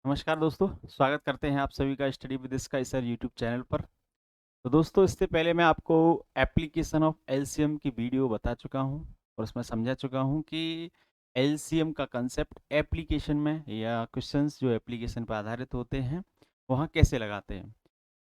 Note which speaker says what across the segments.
Speaker 1: नमस्कार दोस्तों, स्वागत करते हैं आप सभी का study with sky sir YouTube channel पर। तो दोस्तों, इससे पहले मैं आपको एप्लीकेशन ऑफ एलसीएम की वीडियो बता चुका हूं और उसमें समझा चुका हूं कि एलसीएम का कंसेप्ट एप्लीकेशन में या क्वेश्चंस जो एप्लीकेशन पर आधारित होते हैं वहां कैसे लगाते हैं।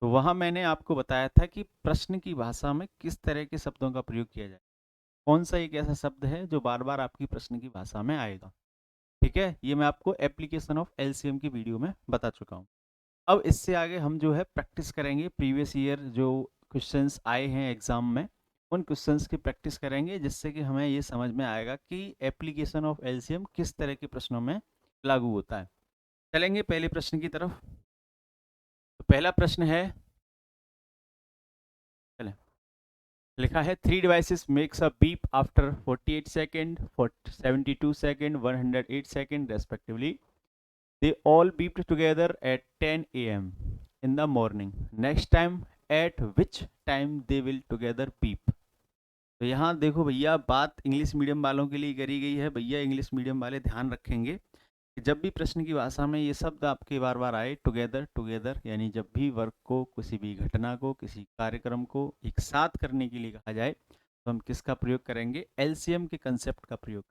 Speaker 1: तो वहां मैंने आपको बताया था कि प्रश्न की भाषा में किस तरह के शब्दों का प्रयोग किया जाए, कौन सा एक ऐसा शब्द है जो बार बार आपकी प्रश्न की भाषा में आएगा। ठीक है, ये मैं आपको एप्लीकेशन ऑफ एलसीएम की वीडियो में बता चुका हूँ। अब इससे आगे हम जो है प्रैक्टिस करेंगे, प्रीवियस ईयर जो क्वेश्चंस आए हैं एग्जाम में उन क्वेश्चंस की प्रैक्टिस करेंगे, जिससे कि हमें ये समझ में आएगा कि एप्लीकेशन ऑफ एलसीएम किस तरह के प्रश्नों में लागू होता है। चलेंगे पहले प्रश्न की तरफ। तो पहला प्रश्न है, चलें, लिखा है 3 devices makes a beep after 48 second, 72 second, 108 second respectively. They all beeped together at 10 a.m. in the morning. Next time, at which time they will together beep? तो यहाँ देखो भैया, बात इंग्लिश मीडियम वालों के लिए करी गई है। भैया इंग्लिश मीडियम वाले ध्यान रखेंगे कि जब भी प्रश्न की भाषा में ये शब्द आपके बार बार आए, टुगेदर टुगेदर, यानी जब भी वर्क को, किसी भी घटना को, किसी कार्यक्रम को एक साथ करने के लिए कहा जाए तो हम किसका प्रयोग करेंगे? एलसीएम के कंसेप्ट का प्रयोग।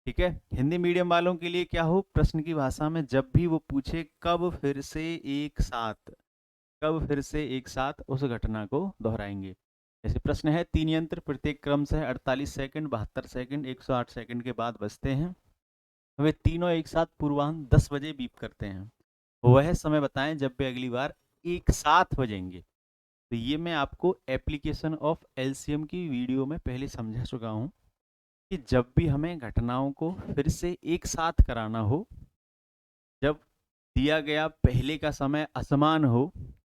Speaker 1: ठीक है, हिंदी मीडियम वालों के लिए क्या हो, प्रश्न की भाषा में जब भी वो पूछे कब फिर से एक साथ, कब फिर से एक साथ उस घटना को दोहराएंगे। जैसे प्रश्न है, 3 यंत्र प्रत्येक क्रम से 48 सेकंड, 72 सेकंड, 108 सेकंड के बाद बजते हैं। वे तीनों एक साथ पूर्वाह्न 10 बजे बीप करते हैं। वह समय बताएं जब वे अगली बार एक साथ बजेंगे। तो ये मैं आपको एप्लीकेशन ऑफ एलसीएम की वीडियो में पहले समझा चुका हूँ कि जब भी हमें घटनाओं को फिर से एक साथ कराना हो, जब दिया गया पहले का समय असमान हो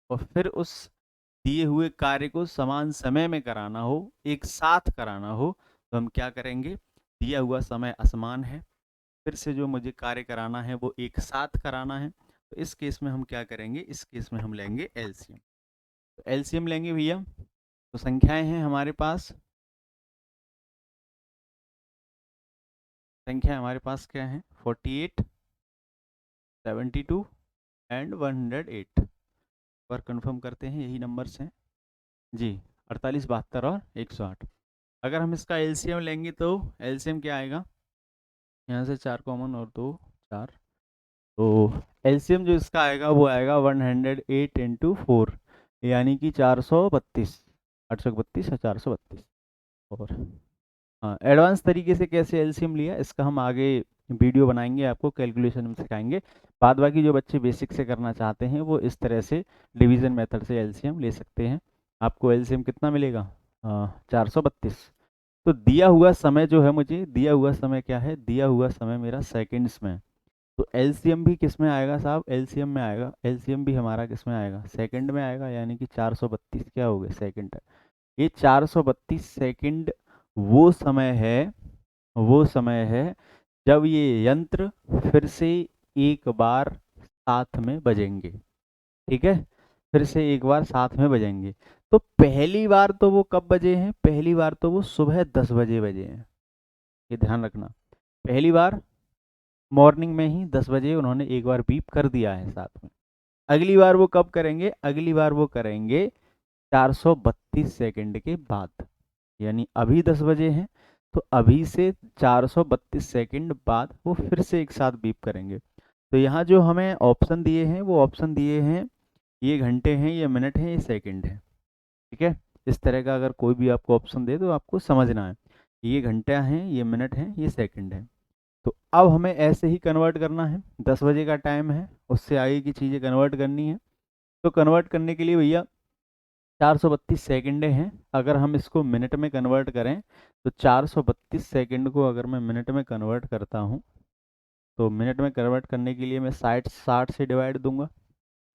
Speaker 1: और फिर उस दिए हुए कार्य को समान समय में कराना हो, एक साथ कराना हो, तो हम क्या करेंगे? दिया हुआ समय असमान है, फिर से जो मुझे कार्य कराना है वो एक साथ कराना है, तो इस केस में हम क्या करेंगे? इस केस में हम लेंगे एलसीएम। तो एलसीएम लेंगे भैया। तो संख्याएं हैं हमारे पास, संख्या हमारे पास क्या है? 48, 72 एंड 108 पर कंफर्म करते हैं, यही नंबर्स हैं जी, 48, 72 और 108। अगर हम इसका एलसीएम लेंगे तो एलसीएम क्या आएगा? यहाँ से 4 कॉमन और 2 4, तो एलसीएम जो इसका आएगा वो आएगा 108 इंटू 4, यानी कि 432, 832 या 432। और हाँ, एडवांस तरीके से कैसे एलसीएम लिया इसका हम आगे वीडियो बनाएंगे, आपको कैलकुलेशन में सिखाएंगे। बाद बाकी जो बच्चे बेसिक से करना चाहते हैं वो इस तरह से डिवीजन मेथड से एलसीएम ले सकते हैं। आपको एलसीएम कितना मिलेगा? 432। तो दिया हुआ समय जो है, मुझे दिया हुआ समय क्या है? दिया हुआ समय मेरा सेकंड्स में। तो एलसीएम भी किस में आएगा साहब? एलसीएम में आएगा, एलसीएम भी हमारा किस में आएगा? सेकंड में आएगा, यानी कि 432 क्या हो गए? सेकंड। ये 432 सेकंड वो समय है, वो समय है जब ये यंत्र फिर से एक बार साथ में बजेंगे। ठीक है, फिर से एक बार साथ में बजेंगे। तो पहली बार तो वो कब बजे हैं? पहली बार तो वो सुबह 10 बजे बजे हैं, ये ध्यान रखना। पहली बार मॉर्निंग में ही 10 बजे उन्होंने एक बार बीप कर दिया है साथ में। अगली बार वो कब करेंगे? अगली बार वो करेंगे 432 सेकंड के बाद, यानी अभी 10 बजे हैं तो अभी से 432 सेकंड बाद वो फिर से एक साथ बीप करेंगे। तो यहाँ जो हमें ऑप्शन दिए हैं वो ऑप्शन दिए हैं, ये घंटे हैं, ये मिनट हैं, ये सेकंड है। ठीक है, इस तरह का अगर कोई भी आपको ऑप्शन दे तो आपको समझना है, ये घंटा है, ये मिनट है, ये सेकंड है। तो अब हमें ऐसे ही कन्वर्ट करना है, 10 बजे का टाइम है, उससे आगे की चीज़ें कन्वर्ट करनी है। तो कन्वर्ट करने के लिए भैया 432 सेकंडे हैं, अगर हम इसको मिनट में कन्वर्ट करें तो 432 सेकंड को अगर मैं मिनट में कन्वर्ट करता हूँ तो मिनट में कन्वर्ट करने के लिए मैं 60 से डिवाइड दूंगा,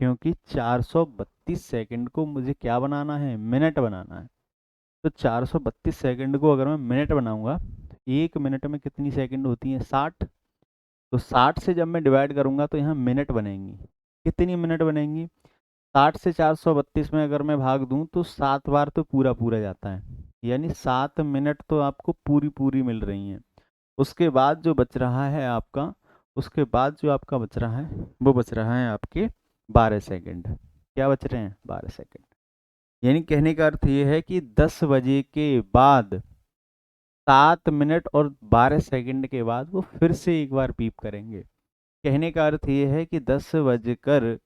Speaker 1: क्योंकि 432 सेकंड को मुझे क्या बनाना है? मिनट बनाना है। तो 432 सेकंड को अगर मैं मिनट बनाऊंगा तो एक मिनट में कितनी सेकंड होती हैं? 60। तो 60 से जब मैं डिवाइड करूंगा तो यहाँ मिनट बनेंगी। कितनी मिनट बनेंगी? 60 से 432 में अगर मैं भाग दूं तो 7 बार तो पूरा पूरा जाता है, यानी 7 मिनट तो आपको पूरी पूरी मिल रही हैं। उसके बाद जो बच रहा है आपका उसके बाद जो आपका बच रहा है वो बच रहा है आपके 12 सेकंड। क्या बच रहे हैं? 12 सेकंड। यानी कहने का अर्थ ये है कि 10 बजे के बाद 7 मिनट और 12 सेकंड के बाद वो फिर से एक बार बीप करेंगे। कहने का अर्थ ये है कि 10 बजकर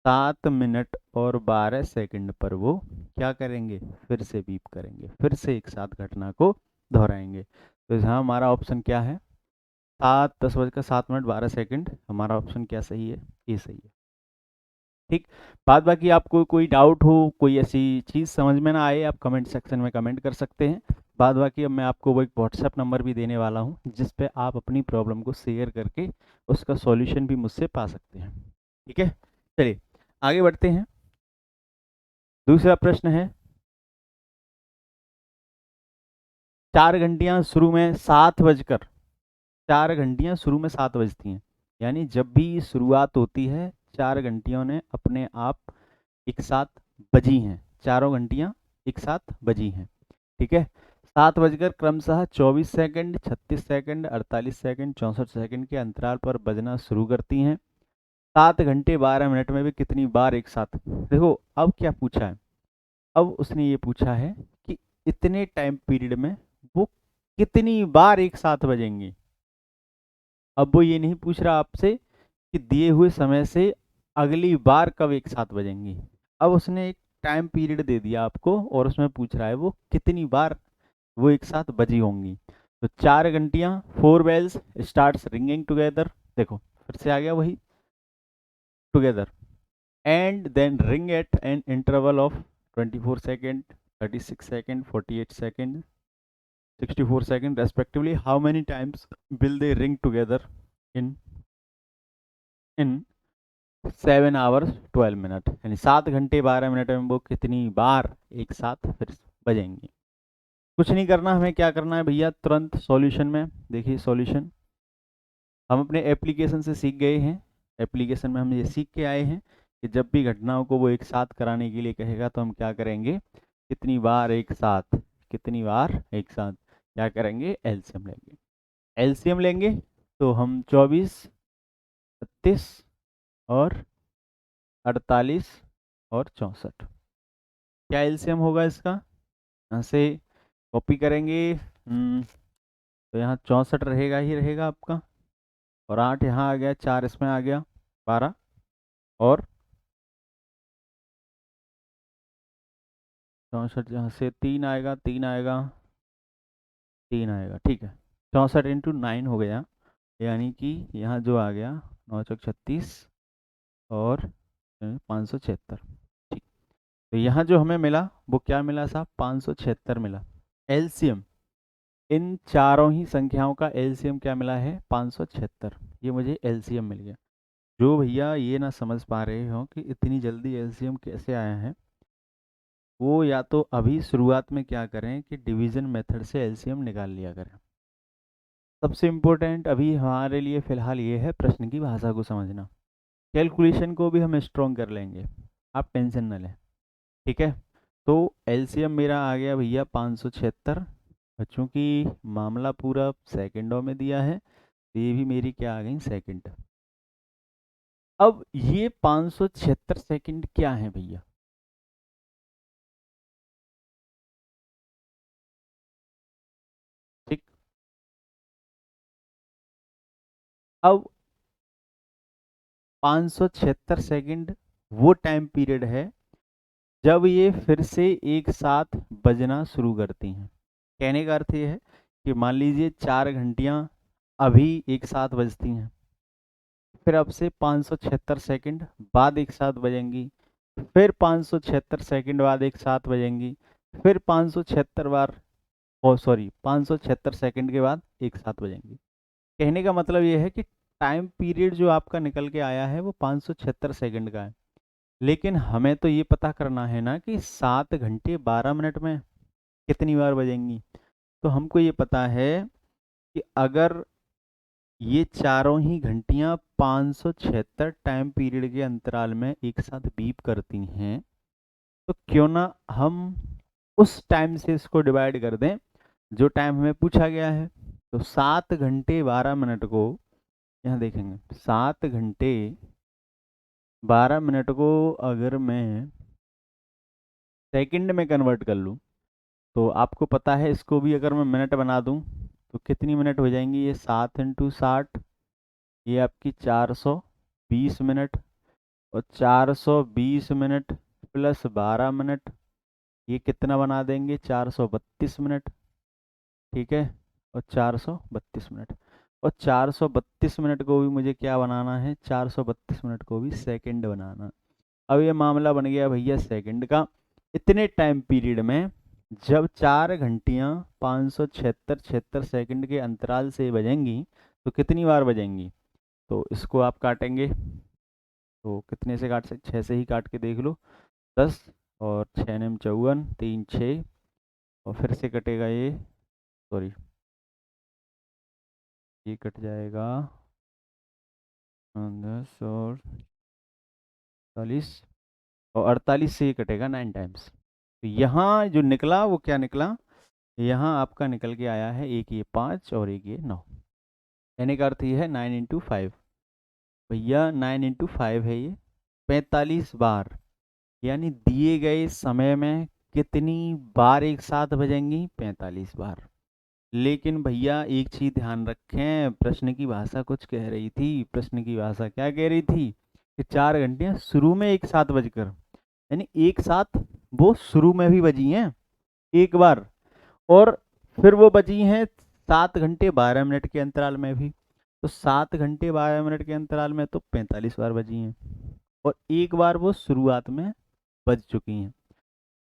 Speaker 1: 7 मिनट और 12 सेकंड पर वो क्या करेंगे? फिर से बीप करेंगे, फिर से एक साथ घटना को दोहराएंगे। तो यहाँ हमारा ऑप्शन क्या है? 10 बजकर 7 मिनट 12 सेकंड। हमारा ऑप्शन क्या सही है? ये सही है। ठीक। बाद बाकी आपको कोई डाउट हो, कोई ऐसी चीज़ समझ में ना आए, आप कमेंट सेक्शन में कमेंट कर सकते हैं। बाद बाकी अब मैं आपको वो एक व्हाट्सएप नंबर भी देने वाला हूँ जिस पे आप अपनी प्रॉब्लम को शेयर करके उसका सॉल्यूशन भी मुझसे पा सकते हैं। ठीक है, चलिए आगे बढ़ते हैं। दूसरा प्रश्न है, 4 घंटियाँ शुरू में 7 बजकर 4 घंटियाँ शुरू में 7 बजती हैं। यानी जब भी शुरुआत होती है 4 घंटियों ने अपने आप एक साथ बजी हैं, चारों घंटियां एक साथ बजी हैं। ठीक है, 7 बजकर क्रमशः 24 सेकंड, 36 सेकंड, 48 सेकंड, 64 सेकंड के अंतराल पर बजना शुरू करती हैं। 7 घंटे 12 मिनट में भी कितनी बार एक साथ? देखो अब क्या पूछा है, अब उसने ये पूछा है कि इतने टाइम पीरियड में वो कितनी बार एक साथ बजेंगी। अब वो ये नहीं पूछ रहा आपसे कि दिए हुए समय से अगली बार कब एक साथ बजेंगी। अब उसने एक टाइम पीरियड दे दिया आपको और उसमें पूछ रहा है वो कितनी बार वो एक साथ बजी होंगी। तो 4 घंटियां, 4 bells स्टार्ट्स रिंगिंग टुगेदर। देखो फिर से आ गया वही together, and then ring at an interval of 24 second, 36 second, 48 second, 64 second respectively. How many times will they ring together in in 7 hours 12 minutes। यानी 7 घंटे 12 मिनट में वो कितनी बार एक साथ फिर बजेंगी। कुछ नहीं करना, हमें क्या करना है भैया, तुरंत सॉल्यूशन में देखिए। सॉल्यूशन हम अपने एप्लीकेशन से सीख गए हैं। एप्लीकेशन में हम ये सीख के आए हैं कि जब भी घटनाओं को वो एक साथ कराने के लिए कहेगा तो हम क्या करेंगे? कितनी बार एक साथ, कितनी बार एक साथ क्या करेंगे? एलसीएम लेंगे। एलसीएम लेंगे तो हम 24, 36 और 48 और 64, क्या एलसीएम होगा इसका? यहाँ से कॉपी करेंगे। तो यहाँ 64 रहेगा ही रहेगा आपका, और 8 यहाँ आ गया, 4 इसमें आ गया, 12 और 64 यहाँ से 3 आएगा, 3 आएगा, 3 आएगा। ठीक है, 64 × 9 हो गया। यानी कि यहाँ जो आ गया 9×36 और 576। ठीक, तो यहाँ जो हमें मिला वो क्या मिला साहब? 576 मिला। एलसीएम इन चारों ही संख्याओं का एलसीएम क्या मिला है? 576। ये मुझे एलसीएम मिल गया। जो भैया ये ना समझ पा रहे हो कि इतनी जल्दी एलसीएम कैसे आया है, वो या तो अभी शुरुआत में क्या करें कि डिवीजन मेथड से एलसीएम निकाल लिया करें। सबसे इम्पोर्टेंट अभी हमारे लिए फ़िलहाल ये है प्रश्न की भाषा को समझना। कैलकुलेशन को भी हम स्ट्रॉन्ग कर लेंगे, आप टेंशन न लें। ठीक है, तो एलसीएम मेरा आ गया भैया 576। चूँकि मामला पूरा सेकंडों में दिया है तो ये भी मेरी क्या आ गई? सेकंड। अब ये 576 सेकंड क्या है भैया? ठीक, अब 576 सेकंड वो टाइम पीरियड है जब ये फिर से एक साथ बजना शुरू करती हैं। कहने का अर्थ ये है कि मान लीजिए 4 घंटियां अभी एक साथ बजती हैं, फिर अब से 576 सेकंड बाद एक साथ बजेंगी, फिर 576 सेकंड बाद एक साथ बजेंगी, फिर 576 बार, ओ सॉरी 576 सेकंड के बाद एक साथ बजेंगी। कहने का मतलब ये है कि टाइम पीरियड जो आपका निकल के आया है वो 576 सेकंड का है। लेकिन हमें तो ये पता करना है ना कि 7 घंटे 12 मिनट में कितनी बार बजेंगी। तो हमको ये पता है कि अगर ये चारों ही घंटियां 576 टाइम पीरियड के अंतराल में एक साथ बीप करती हैं, तो क्यों ना हम उस टाइम से इसको डिवाइड कर दें जो टाइम हमें पूछा गया है। तो 7 घंटे 12 मिनट को यहाँ देखेंगे 7 घंटे 12 मिनट को अगर मैं सेकंड में कन्वर्ट कर लूँ तो आपको पता है इसको भी अगर मैं मिनट बना दूँ तो कितनी मिनट हो जाएंगी, ये 7 × 60, ये आपकी 420 मिनट, और 420 मिनट प्लस 12 मिनट, ये कितना बना देंगे, 432 मिनट। ठीक है, और 432 मिनट, और 432 मिनट को भी मुझे क्या बनाना है, 432 मिनट को भी सेकंड बनाना। अब ये मामला बन गया भैया सेकंड का। इतने टाइम पीरियड में जब 4 घंटियाँ 576 सेकंड के अंतराल से बजेंगी तो कितनी बार बजेंगी, तो इसको आप काटेंगे तो कितने से काट सकते, 6 से ही काट के देख लो। 10 और 6 × 54, 3 6, और फिर से कटेगा ये, सॉरी ये कट जाएगा 10 और 40, और 48 से ये कटेगा 9 टाइम्स। तो यहाँ जो निकला वो क्या निकला, यहाँ आपका निकल के आया है एक ये 5 और एक ये 9, यानी का अर्थ ये है 9 × 5। भैया 9 × 5 है ये 45 बार, यानी दिए गए समय में कितनी बार एक साथ बजेंगी, 45 बार। लेकिन भैया एक चीज ध्यान रखें, प्रश्न की भाषा कुछ कह रही थी। प्रश्न की भाषा क्या कह रही थी कि 4 घंटियां शुरू में एक साथ बजकर, यानी एक साथ वो शुरू में भी बजी हैं एक बार, और फिर वो बजी हैं 7 घंटे 12 मिनट के अंतराल में भी। तो 7 घंटे 12 मिनट के अंतराल में तो 45 बार बजी हैं, और एक बार वो शुरुआत में बज चुकी हैं।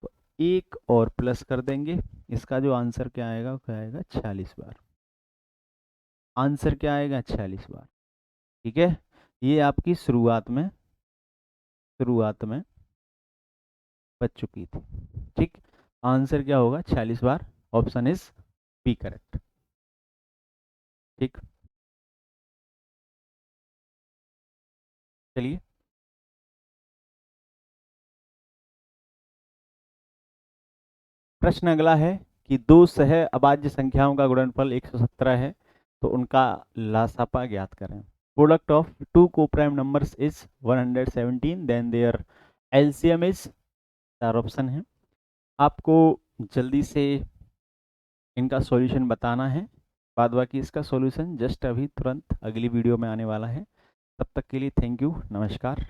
Speaker 1: तो एक और प्लस कर देंगे, इसका जो आंसर क्या आएगा वो क्या आएगा, 46 बार। आंसर क्या आएगा, 46 बार। ठीक है, ये आपकी शुरुआत में बच चुकी थी। ठीक, आंसर क्या होगा, 46 बार। Option is B correct. ठीक, चलिए प्रश्न अगला है कि दो सह अभाज्य संख्याओं का गुणनफल 117 है, तो उनका लासापा ज्ञात करें। Product of two coprime numbers is 117, then their LCM is, चार ऑप्शन है। आपको जल्दी से इनका सॉल्यूशन बताना है, बाद बाकी इसका सॉल्यूशन जस्ट अभी तुरंत अगली वीडियो में आने वाला है। तब तक के लिए थैंक यू, नमस्कार।